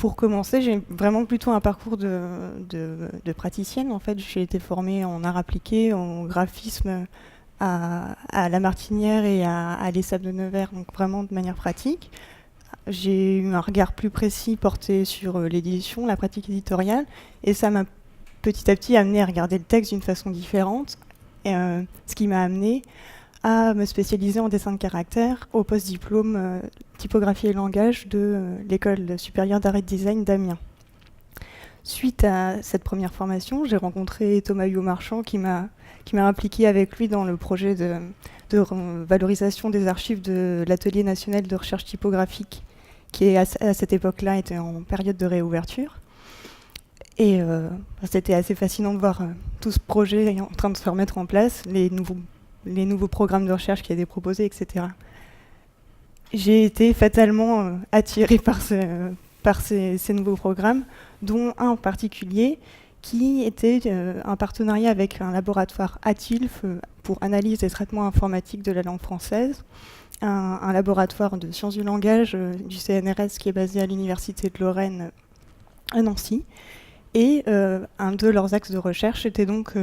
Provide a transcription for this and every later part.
pour commencer, j'ai vraiment plutôt un parcours de praticienne. En fait, j'ai été formée en art appliqué, en graphisme à La Martinière et à l'ESSAP de Nevers, donc vraiment de manière pratique. J'ai eu un regard plus précis porté sur l'édition, la pratique éditoriale, et ça m'a petit à petit amené à regarder le texte d'une façon différente, ce qui m'a amené à me spécialiser en dessin de caractère au post-diplôme typographie et langage de l'École supérieure d'art et de design d'Amiens. Suite à cette première formation, j'ai rencontré Thomas Huot-Marchand qui m'a impliqué avec lui dans le projet de valorisation des archives de l'Atelier national de recherche typographique qui à cette époque-là était en période de réouverture. Et c'était assez fascinant de voir tout ce projet en train de se remettre en place, les nouveaux programmes de recherche qui étaient proposés, etc. J'ai été fatalement attirée par ces nouveaux programmes, dont un en particulier qui était un partenariat avec un laboratoire ATILF pour analyse et traitement informatique de la langue française, un laboratoire de sciences du langage du CNRS qui est basé à l'Université de Lorraine à Nancy. Et un de leurs axes de recherche était donc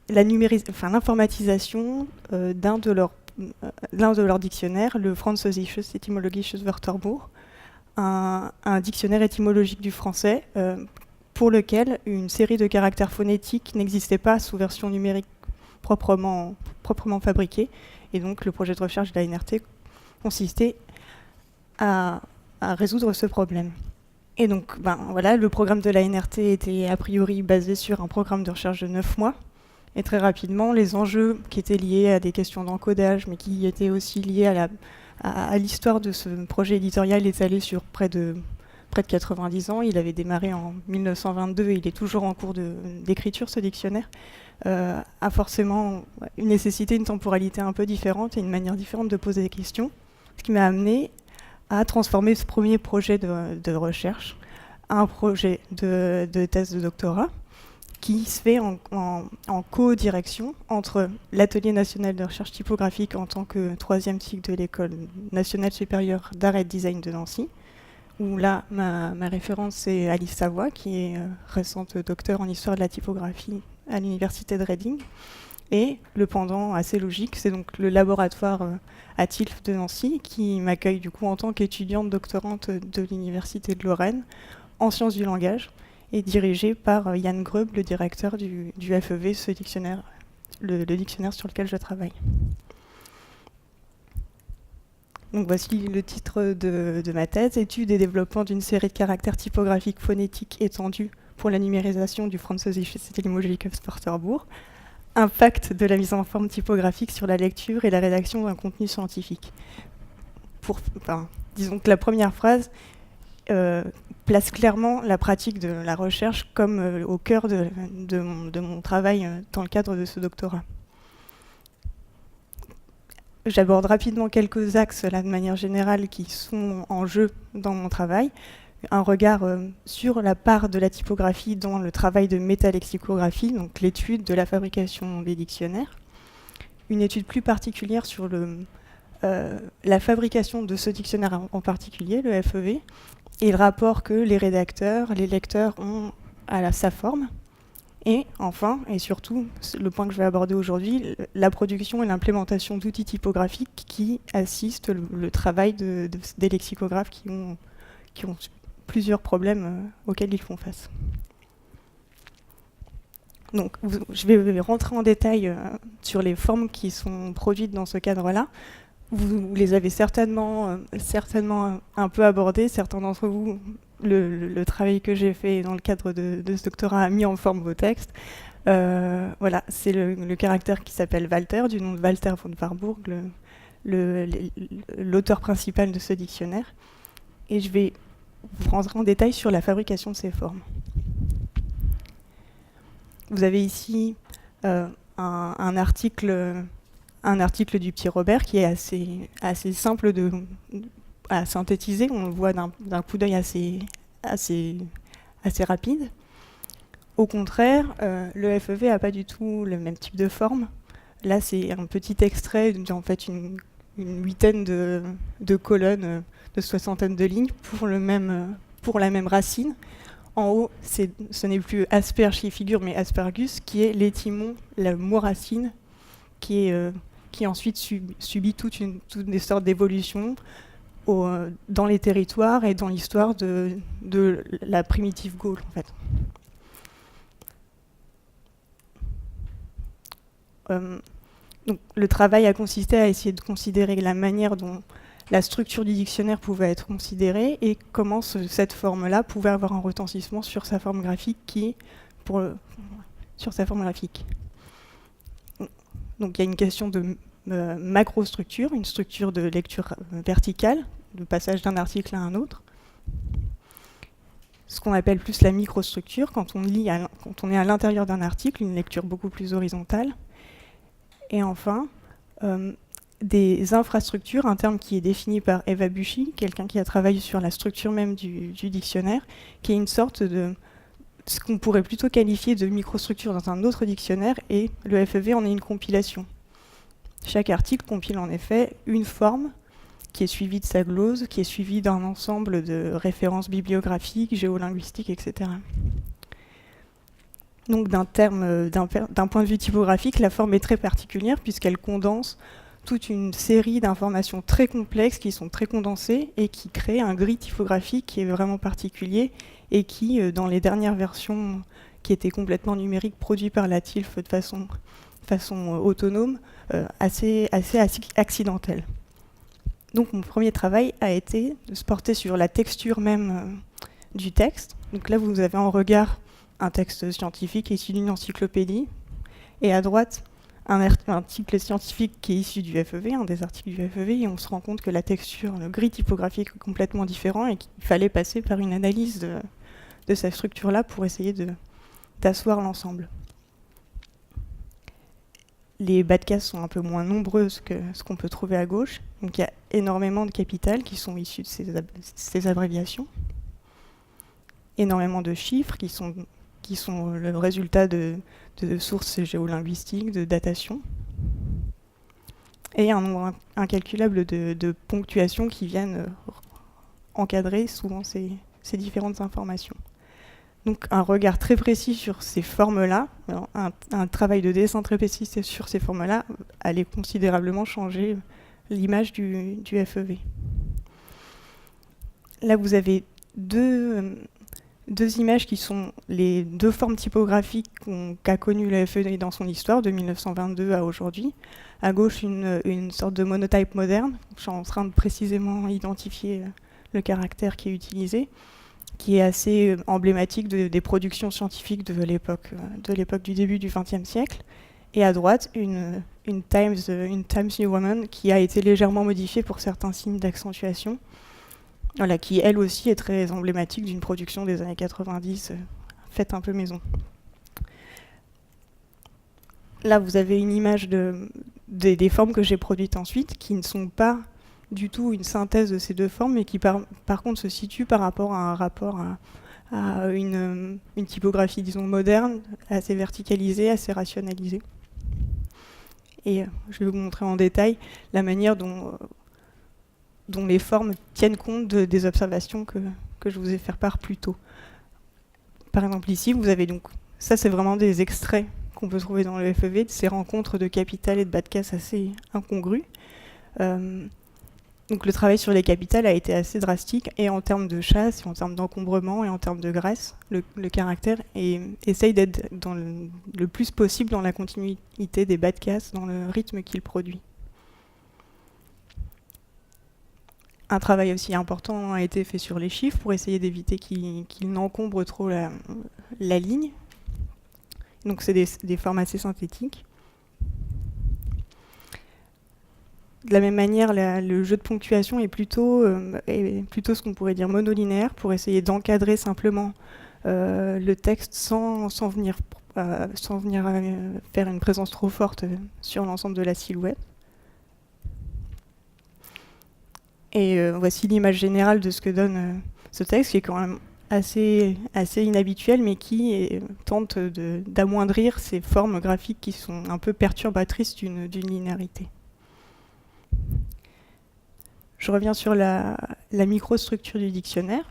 l'informatisation d'un de leurs dictionnaires, le Französisches Etymologisches Wörterbuch, un dictionnaire étymologique du français pour lequel une série de caractères phonétiques n'existait pas sous version numérique proprement fabriquée. Et donc le projet de recherche de la NRT consistait à résoudre ce problème. Et donc voilà, le programme de la NRT était a priori basé sur un programme de recherche de 9 mois. Et très rapidement, les enjeux qui étaient liés à des questions d'encodage, mais qui étaient aussi liés à l'histoire de ce projet éditorial étalé sur près de 90 ans. Il avait démarré en 1922 et il est toujours en cours d'écriture, ce dictionnaire. A forcément une nécessité, une temporalité un peu différente et une manière différente de poser des questions. Ce qui m'a amené à transformer ce premier projet de recherche en un projet de thèse de doctorat qui se fait en co-direction entre l'Atelier national de recherche typographique en tant que troisième cycle de l'École nationale supérieure d'art et de design de Nancy, où là, ma référence, c'est Alice Savoie, qui est récente docteure en histoire de la typographie à l'Université de Reading. Et le pendant assez logique, c'est donc le laboratoire ATILF de Nancy qui m'accueille du coup en tant qu'étudiante doctorante de l'Université de Lorraine en sciences du langage et dirigé par Yann Greub, le directeur du FEV, ce dictionnaire, le dictionnaire sur lequel je travaille. Donc voici le titre de ma thèse, étude et développement d'une série de caractères typographiques phonétiques étendus pour la numérisation du Französisches Etymologisches Wörterbuch. Impact de la mise en forme typographique sur la lecture et la rédaction d'un contenu scientifique. Disons que la première phrase place clairement la pratique de la recherche comme au cœur de mon travail dans le cadre de ce doctorat. J'aborde rapidement quelques axes là, de manière générale qui sont en jeu dans mon travail. Un regard sur la part de la typographie dans le travail de métalexicographie, donc l'étude de la fabrication des dictionnaires. Une étude plus particulière sur la fabrication de ce dictionnaire en particulier, le FEV, et le rapport que les rédacteurs, les lecteurs ont à sa forme. Et enfin, et surtout, le point que je vais aborder aujourd'hui, la production et l'implémentation d'outils typographiques qui assistent le travail des lexicographes qui ont plusieurs problèmes auxquels ils font face. Donc, je vais rentrer en détail sur les formes qui sont produites dans ce cadre-là. Vous les avez certainement un peu abordées. Certains d'entre vous, le travail que j'ai fait dans le cadre de ce doctorat a mis en forme vos textes. Voilà, c'est le caractère qui s'appelle Walter, du nom de Walter von Warburg, l'auteur principal de ce dictionnaire. Et je vais vous rentrer en détail sur la fabrication de ces formes. Vous avez ici un article du petit Robert qui est assez simple à synthétiser. On le voit d'un coup d'œil assez rapide. Au contraire, le FEV n'a pas du tout le même type de forme. Là, c'est un petit extrait, en fait une huitaine de colonnes soixantaine de lignes pour la même racine. En haut, ce n'est plus asperge qui figure, mais aspergus, qui est l'étymon, la mot-racine, qui ensuite subit toutes des sortes d'évolutions dans les territoires et dans l'histoire de la primitive Gaule, en fait. Donc, le travail a consisté à essayer de considérer la manière dont la structure du dictionnaire pouvait être considérée et comment cette forme-là pouvait avoir un retentissement sur sa forme graphique sur sa forme graphique. Donc il y a une question de macrostructure, une structure de lecture verticale, le passage d'un article à un autre. Ce qu'on appelle plus la microstructure, quand on est à l'intérieur d'un article, une lecture beaucoup plus horizontale. Et enfin, des infrastructures, un terme qui est défini par Eva Buchy, quelqu'un qui a travaillé sur la structure même du dictionnaire, qui est une sorte de ce qu'on pourrait plutôt qualifier de microstructure dans un autre dictionnaire, et le FEV en est une compilation. Chaque article compile en effet une forme qui est suivie de sa glose, qui est suivie d'un ensemble de références bibliographiques, géolinguistiques, etc. Donc d'un point de vue typographique, la forme est très particulière puisqu'elle condense toute une série d'informations très complexes qui sont très condensées et qui créent un gris typographique qui est vraiment particulier et qui, dans les dernières versions qui étaient complètement numériques, produites par la TILF de façon autonome, assez accidentelle. Donc mon premier travail a été de se porter sur la texture même du texte. Donc là, vous avez en regard un texte scientifique issu d'une encyclopédie, et à droite, un article scientifique qui est issu du FEV, un des articles du FEV, et on se rend compte que la texture, le gris typographique est complètement différent et qu'il fallait passer par une analyse de cette structure-là pour essayer d'asseoir l'ensemble. Les bas de case sont un peu moins nombreuses que ce qu'on peut trouver à gauche, donc il y a énormément de capitales qui sont issues de ces abréviations, énormément de chiffres qui sont le résultat de sources géolinguistiques, de datation, et un nombre incalculable de ponctuations qui viennent encadrer souvent ces différentes informations. Donc un regard très précis sur ces formes-là, un travail de dessin très précis sur ces formes-là, allait considérablement changer l'image du FEV. Là, vous avez deux images qui sont les deux formes typographiques qu'a connues le FEV dans son histoire, de 1922 à aujourd'hui. À gauche, une sorte de monotype moderne. Je suis en train de précisément identifier le caractère qui est utilisé, qui est assez emblématique des productions scientifiques de l'époque du début du XXe siècle. Et à droite, une Times New Roman qui a été légèrement modifiée pour certains signes d'accentuation, voilà, qui elle aussi est très emblématique d'une production des années 90, faite un peu maison. Là, vous avez une image des formes que j'ai produites ensuite, qui ne sont pas du tout une synthèse de ces deux formes, mais qui par contre se situent par rapport à une typographie, disons, moderne, assez verticalisée, assez rationalisée. Et je vais vous montrer en détail la manière dont les formes tiennent compte des observations que je vous ai fait part plus tôt. Par exemple, ici, vous avez donc... Ça, c'est vraiment des extraits qu'on peut trouver dans le FEV, de ces rencontres de capitales et de bas de case assez incongrues. Donc le travail sur les capitales a été assez drastique, et en termes de chasse, et en termes d'encombrement, et en termes de graisse, le caractère essaye d'être le plus possible dans la continuité des bas de case, dans le rythme qu'il produit. Un travail aussi important a été fait sur les chiffres pour essayer d'éviter qu'ils n'encombrent trop la ligne. Donc c'est des formes assez synthétiques. De la même manière, le jeu de ponctuation est plutôt ce qu'on pourrait dire monolinéaire, pour essayer d'encadrer simplement le texte sans venir faire une présence trop forte sur l'ensemble de la silhouette. Et voici l'image générale de ce que donne ce texte, qui est quand même assez inhabituel, mais qui tente d'amoindrir ces formes graphiques qui sont un peu perturbatrices d'une linéarité. Je reviens sur la microstructure du dictionnaire.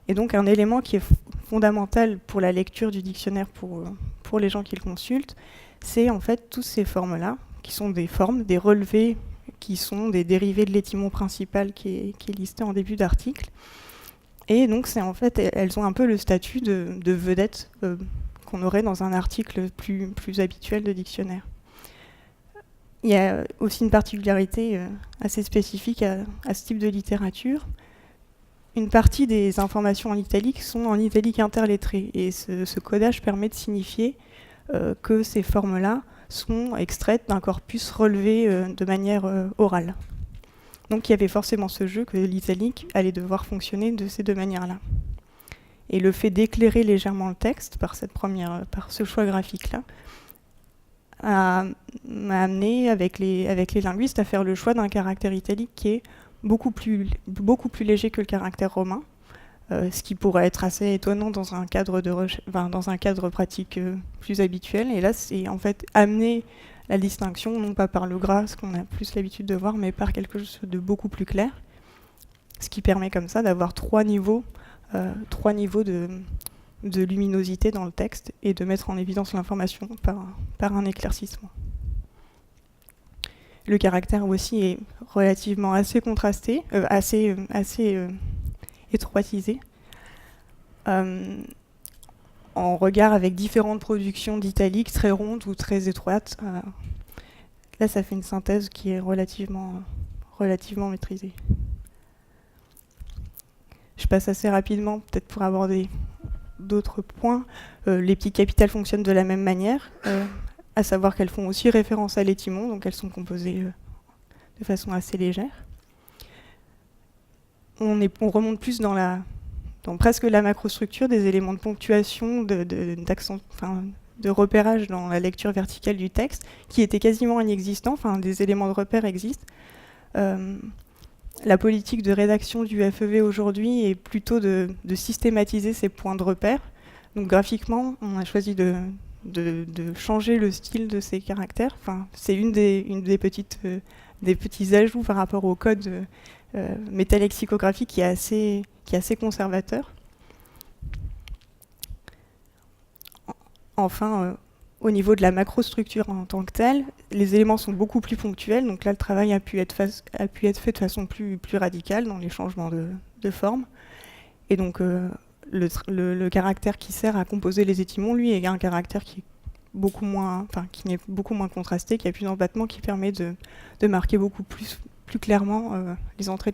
Et donc un élément qui est fondamental pour la lecture du dictionnaire pour les gens qui le consultent, c'est en fait toutes ces formes-là, qui sont des formes, des relevés, qui sont des dérivés de l'étymon principal qui est listé en début d'article. Et donc en fait, elles ont un peu le statut de vedette qu'on aurait dans un article plus habituel de dictionnaire. Il y a aussi une particularité assez spécifique à ce type de littérature. Une partie des informations en italique sont en italique interlettré, et ce codage permet de signifier que ces formes-là sont extraites d'un corpus relevé de manière orale. Donc il y avait forcément ce jeu que l'italique allait devoir fonctionner de ces deux manières-là. Et le fait d'éclairer légèrement le texte par ce choix graphique-là m'a amené avec les linguistes à faire le choix d'un caractère italique qui est beaucoup plus léger que le caractère romain, ce qui pourrait être assez étonnant dans un cadre pratique plus habituel. Et là, c'est en fait amener la distinction, non pas par le gras, ce qu'on a plus l'habitude de voir, mais par quelque chose de beaucoup plus clair, ce qui permet comme ça d'avoir trois niveaux de luminosité dans le texte et de mettre en évidence l'information par un éclaircissement. Le caractère aussi est relativement assez contrasté, assez étroitisé, en regard avec différentes productions d'italique très rondes ou très étroites. Là, ça fait une synthèse qui est relativement maîtrisée. Je passe assez rapidement, peut-être pour aborder d'autres points. Les petites capitales fonctionnent de la même manière, à savoir qu'elles font aussi référence à l'étymon, donc elles sont composées de façon assez légère. On remonte plus dans presque la macrostructure, des éléments de ponctuation, de repérage dans la lecture verticale du texte, qui étaient quasiment inexistants, des éléments de repère existent. La politique de rédaction du FEV aujourd'hui est plutôt de systématiser ces points de repère. Donc graphiquement, on a choisi de changer le style de ces caractères. C'est une des petits ajouts par rapport au code métalexicographique qui est assez conservateur. Enfin, au niveau de la macrostructure en tant que telle, les éléments sont beaucoup plus ponctuels. Donc là, le travail a pu être fait de façon plus radicale dans les changements de forme. Et donc, le caractère qui sert à composer les étymons, lui, est un caractère qui est beaucoup moins contrasté, qui a plus d'empattement, qui permet de marquer beaucoup plus clairement les entrées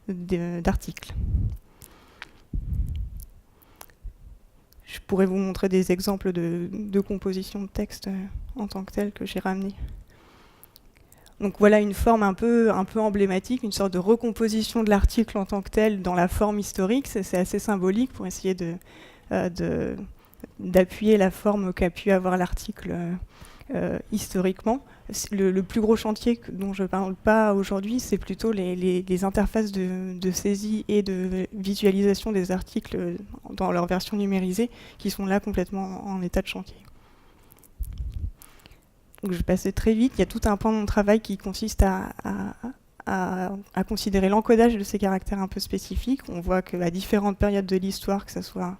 d'articles. Je pourrais vous montrer des exemples de composition de texte en tant que tel que j'ai ramené. Donc voilà une forme un peu emblématique, une sorte de recomposition de l'article en tant que tel dans la forme historique. C'est assez symbolique pour essayer d'appuyer la forme qu'a pu avoir l'article historiquement. Le plus gros chantier dont je ne parle pas aujourd'hui, c'est plutôt les interfaces de saisie et de visualisation des articles dans leur version numérisée, qui sont là complètement en état de chantier. Donc je vais passer très vite. Il y a tout un pan de mon travail qui consiste à considérer l'encodage de ces caractères un peu spécifiques. On voit qu'à différentes périodes de l'histoire, que ce soit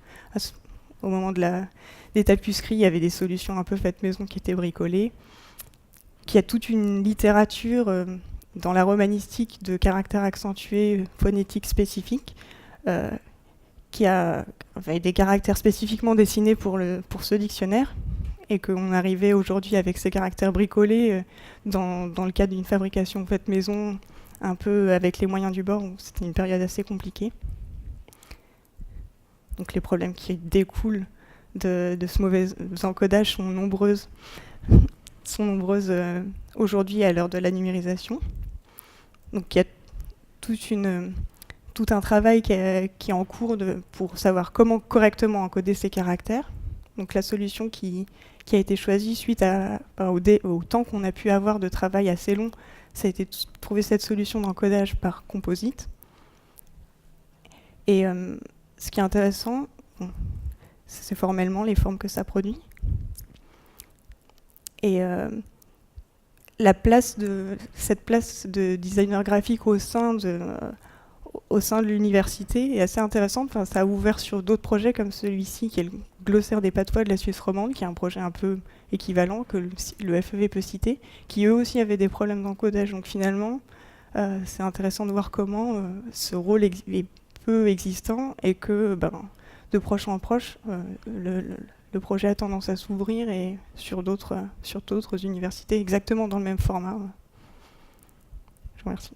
au moment des tapuscrits, il y avait des solutions un peu faites maison qui étaient bricolées, qu'il y a toute une littérature dans la romanistique de caractères accentués phonétiques spécifiques, qui a des caractères spécifiquement dessinés pour ce dictionnaire, et qu'on arrivait aujourd'hui avec ces caractères bricolés dans le cadre d'une fabrication faite maison, un peu avec les moyens du bord, où c'était une période assez compliquée. Donc les problèmes qui découlent de ce mauvais encodage sont nombreuses aujourd'hui à l'heure de la numérisation. Donc il y a tout un travail qui est en cours pour savoir comment correctement encoder ces caractères. Donc la solution qui a été choisie suite au temps qu'on a pu avoir de travail assez long, ça a été de trouver cette solution d'encodage par composite. Et ce qui est intéressant, c'est formellement les formes que ça produit. Et cette place de designer graphique au sein de l'université est assez intéressante. Enfin, ça a ouvert sur d'autres projets comme celui-ci, qui est le glossaire des patois de la Suisse romande, qui est un projet un peu équivalent que le FEV peut citer, qui eux aussi avaient des problèmes d'encodage. Donc finalement, c'est intéressant de voir comment ce rôle est peu existant et que de proche en proche, le projet a tendance à s'ouvrir et sur d'autres universités exactement dans le même format. Je vous remercie.